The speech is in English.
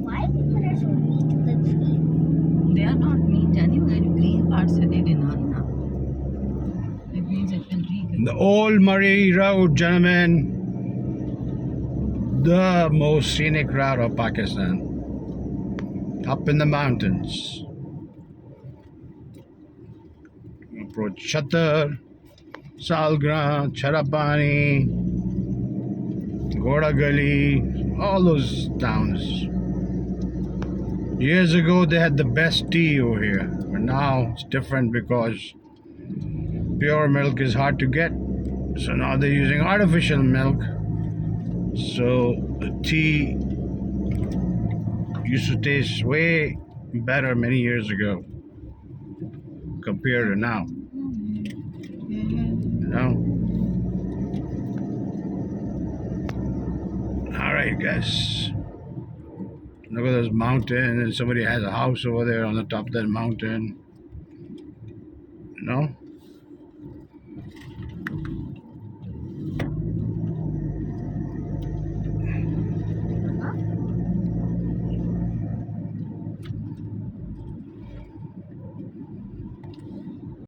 Why people are so mean to the tree? They are not mean. Genuine green parts are they done now. It means it will regrow. The old Murree Road, gentlemen. The most scenic route of Pakistan. Up in the mountains. Approach Chatar, Salgra, Charapani, Goda Gali, all those towns. Years ago they had the best tea over here, but now it's different because pure milk is hard to get. So now they're using artificial milk. So the tea used to taste way better many years ago compared to now. You know? Alright guys. Look at this mountain, and somebody has a house over there on the top of that mountain. You know?